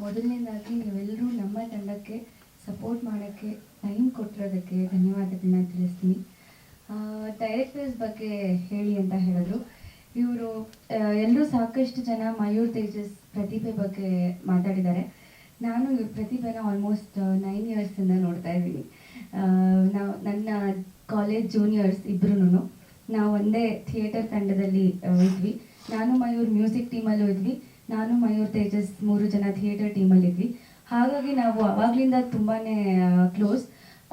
ಮೊದಲನೇದಾಗಿ ನೀವೆಲ್ಲರೂ ನಮ್ಮ ತಂಡಕ್ಕೆ ಸಪೋರ್ಟ್ ಮಾಡೋಕ್ಕೆ ಟೈಮ್ ಕೊಟ್ಟಿರೋದಕ್ಕೆ ಧನ್ಯವಾದಗಳನ್ನ ತಿಳಿಸ್ತೀನಿ. ಡೈರೆಕ್ಟರ್ಸ್ ಬಗ್ಗೆ ಹೇಳಿ ಅಂತ ಹೇಳಿದ್ರು. ಇವರು ಎಲ್ಲರೂ ಸಾಕಷ್ಟು ಜನ ಮಯೂರ್ ತೇಜಸ್ ಪ್ರತಿಭೆ ಬಗ್ಗೆ ಮಾತಾಡಿದ್ದಾರೆ. ನಾನು ಇವ್ರ ಪ್ರತಿಭೆನ ಆಲ್ಮೋಸ್ಟ್ 9 ಇಯರ್ಸಿಂದ ನೋಡ್ತಾ ಇದ್ದೀನಿ. ನನ್ನ ಕಾಲೇಜ್ ಜೂನಿಯರ್ಸ್ ಇಬ್ಬರೂ ನಾವು ಒಂದೇ ಥಿಯೇಟರ್ ತಂಡದಲ್ಲಿ ಇದ್ವಿ. ನಾನು ಮಯೂರ್ ಮ್ಯೂಸಿಕ್ ಟೀಮಲ್ಲೂ ಇದ್ವಿ, ನಾನು ಮಯೂರ್ ತೇಜಸ್ 3 ಜನ ಥಿಯೇಟರ್ ಟೀಮಲ್ಲಿ ಇದ್ವಿ. ಹಾಗಾಗಿ ನಾವು ಅವಾಗಲಿಂದ ತುಂಬಾ ಕ್ಲೋಸ್.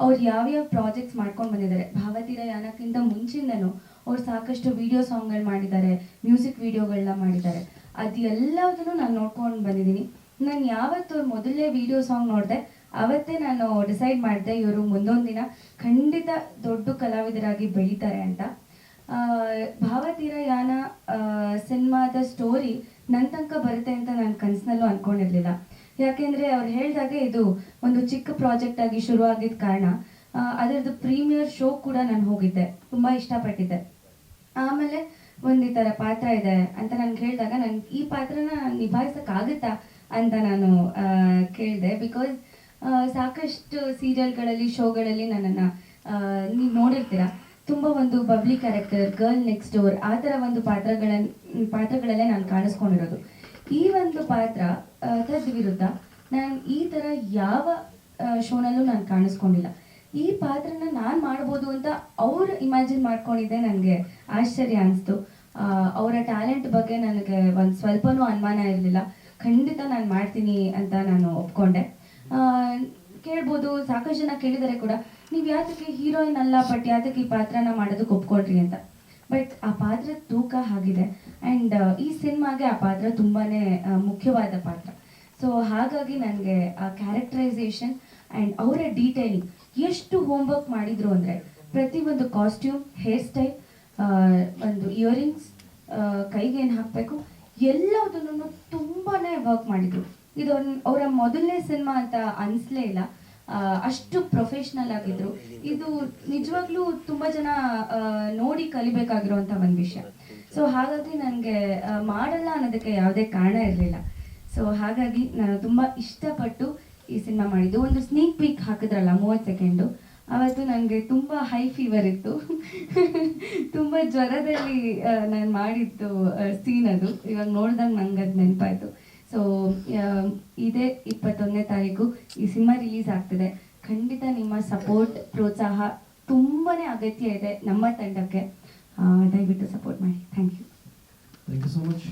ಅವ್ರು ಯಾವ್ಯಾವ ಪ್ರಾಜೆಕ್ಟ್ಸ್ ಮಾಡ್ಕೊಂಡು ಬಂದಿದ್ದಾರೆ, ಭಾವತೀರ ಯಾನಕ್ಕಿಂತ ಮುಂಚಿಂದನೂ ಅವ್ರು ಸಾಕಷ್ಟು ವಿಡಿಯೋ ಸಾಂಗ್ಗಳು ಮಾಡಿದ್ದಾರೆ, ಮ್ಯೂಸಿಕ್ ವಿಡಿಯೋಗಳನ್ನ ಮಾಡಿದ್ದಾರೆ. ಅದೆಲ್ಲದನ್ನು ನಾನು ನೋಡ್ಕೊಂಡು ಬಂದಿದ್ದೀನಿ. ನಾನು ಯಾವತ್ತು ಮೊದಲನೇ ವಿಡಿಯೋ ಸಾಂಗ್ ನೋಡಿದೆ ಅವತ್ತೇ ನಾನು ಡಿಸೈಡ್ ಮಾಡಿದೆ ಇವರು ಮುಂದೊಂದು ದಿನ ಖಂಡಿತ ದೊಡ್ಡ ಕಲಾವಿದರಾಗಿ ಬೆಳೀತಾರೆ ಅಂತ. ಭಾವತೀರ ಯಾನ ಸಿನಿಮಾದ ಸ್ಟೋರಿ ನನ್ನ ತನಕ ಬರುತ್ತೆ ಅಂತ ನಾನು ಕನಸಿನಲ್ಲೂ ಅಂದ್ಕೊಂಡಿರಲಿಲ್ಲ. ಯಾಕೆಂದರೆ ಅವ್ರು ಹೇಳಿದಾಗೆ ಇದು ಒಂದು ಚಿಕ್ಕ ಪ್ರಾಜೆಕ್ಟ್ ಆಗಿ ಶುರುವಾಗಿದ್ದ ಕಾರಣ ಅದರದ್ದು ಪ್ರೀಮಿಯರ್ ಶೋ ಕೂಡ ನಾನು ಹೋಗಿದ್ದೆ, ತುಂಬ ಇಷ್ಟಪಟ್ಟಿದ್ದೆ. ಆಮೇಲೆ ಒಂದು ಈ ಥರ ಪಾತ್ರ ಇದೆ ಅಂತ ನನಗೆ ಹೇಳಿದಾಗ ನನಗೆ ಈ ಪಾತ್ರನ ನಿಭಾಯಿಸೋಕ್ಕಾಗುತ್ತಾ ಅಂತ ನಾನು ಕೇಳಿದೆ. ಬಿಕಾಸ್ ಸಾಕಷ್ಟು ಸೀರಿಯಲ್ಗಳಲ್ಲಿ ಶೋಗಳಲ್ಲಿ ನನ್ನನ್ನು ನೀವು ನೋಡಿರ್ತೀರ, ತುಂಬ ಒಂದು bubbly character, girl next door ಆ ಥರ ಒಂದು ಪಾತ್ರಗಳಲ್ಲೇ ನಾನು ಕಾಣಿಸ್ಕೊಂಡಿರೋದು. ಈ ಒಂದು ಪಾತ್ರ ವಿರುದ್ಧ ನಾನು ಈ ಥರ ಯಾವ ಶೋನಲ್ಲೂ ನಾನು ಕಾಣಿಸ್ಕೊಂಡಿಲ್ಲ. ಈ ಪಾತ್ರನ ನಾನು ಮಾಡ್ಬೋದು ಅಂತ ಅವ್ರು ಇಮ್ಯಾಜಿನ್ ಮಾಡ್ಕೊಂಡಿದ್ದೆ ನನಗೆ ಆಶ್ಚರ್ಯ ಅನಿಸ್ತು. ಅವರ ಟ್ಯಾಲೆಂಟ್ ಬಗ್ಗೆ ನನಗೆ ಒಂದು ಸ್ವಲ್ಪನೂ ಅನುಮಾನ ಇರಲಿಲ್ಲ. ಖಂಡಿತ ನಾನು ಮಾಡ್ತೀನಿ ಅಂತ ನಾನು ಒಪ್ಕೊಂಡೆ. ಕೇಳ್ಬೋದು, ಸಾಕಷ್ಟು ಜನ ಕೇಳಿದರೆ ಕೂಡ ನೀವು ಯಾತಕ್ಕೆ ಹೀರೋಯಿನ್ ಅಲ್ಲ ಬಟ್ ಯಾತಕ್ಕೆ ಈ ಪಾತ್ರನ ಮಾಡೋದಕ್ಕೆ ಒಪ್ಕೊಳ್ರಿ ಅಂತ. ಬಟ್ ಆ ಪಾತ್ರ ತೂಕ ಆಗಿದೆ ಆ್ಯಂಡ್ ಈ ಸಿನಿಮಾಗೆ ಆ ಪಾತ್ರ ತುಂಬಾ ಮುಖ್ಯವಾದ ಪಾತ್ರ. ಸೊ ಹಾಗಾಗಿ ನನಗೆ ಆ ಕ್ಯಾರೆಕ್ಟರೈಸೇಷನ್ ಆ್ಯಂಡ್ ಅವರ ಡೀಟೇಲಿಂಗ್ ಎಷ್ಟು ಹೋಮ್ವರ್ಕ್ ಮಾಡಿದ್ರು ಅಂದರೆ ಪ್ರತಿಯೊಂದು ಕಾಸ್ಟ್ಯೂಮ್, ಹೇರ್ ಸ್ಟೈಲ್, ಒಂದು ಇಯರಿಂಗ್ಸ್, ಕೈಗೆ ಏನು ಹಾಕಬೇಕು ಎಲ್ಲದನ್ನು ತುಂಬಾ ವರ್ಕ್ ಮಾಡಿದರು. ಇದು ಅವರ ಮೊದಲನೇ ಸಿನಿಮಾ ಅಂತ ಅನಿಸ್ಲೇ ಇಲ್ಲ, ಅಷ್ಟು ಪ್ರೊಫೆಷ್ನಲ್ ಆಗಿದ್ರು. ಇದು ನಿಜವಾಗ್ಲೂ ತುಂಬ ಜನ ನೋಡಿ ಕಲಿಬೇಕಾಗಿರುವಂಥ ಒಂದು ವಿಷಯ. ಸೊ ಹಾಗಾಗಿ ನನಗೆ ಮಾಡಲ್ಲ ಅನ್ನೋದಕ್ಕೆ ಯಾವುದೇ ಕಾರಣ ಇರಲಿಲ್ಲ. ಸೊ ಹಾಗಾಗಿ ನಾನು ತುಂಬ ಇಷ್ಟಪಟ್ಟು ಈ ಸಿನಿಮಾ ಮಾಡಿದ್ದು. ಒಂದು ಸ್ನೀಕ್ ಪೀಕ್ ಹಾಕಿದ್ರಲ್ಲ 30 ಸೆಕೆಂಡು, ಅವತ್ತು ನನಗೆ ತುಂಬ ಹೈ ಫೀವರ್ ಇತ್ತು. ತುಂಬ ಜ್ವರದಲ್ಲಿ ನಾನು ಮಾಡಿದ್ದು ಸೀನ್ ಅದು. ಇವಾಗ ನೋಡ್ದಂಗೆ ನಂಗೆ ಅದು ನೆನಪಾಯಿತು. ಸೊ ಇದೇ 21ನೇ ತಾರೀಕು ಈ ಸಿನಿಮಾ ರಿಲೀಸ್ ಆಗ್ತಿದೆ. ಖಂಡಿತ ನಿಮ್ಮ ಸಪೋರ್ಟ್, ಪ್ರೋತ್ಸಾಹ ತುಂಬಾ ಅಗತ್ಯ ಇದೆ ನಮ್ಮ ತಂಡಕ್ಕೆ. ದಯವಿಟ್ಟು ಸಪೋರ್ಟ್ ಮಾಡಿ. Thank you so much.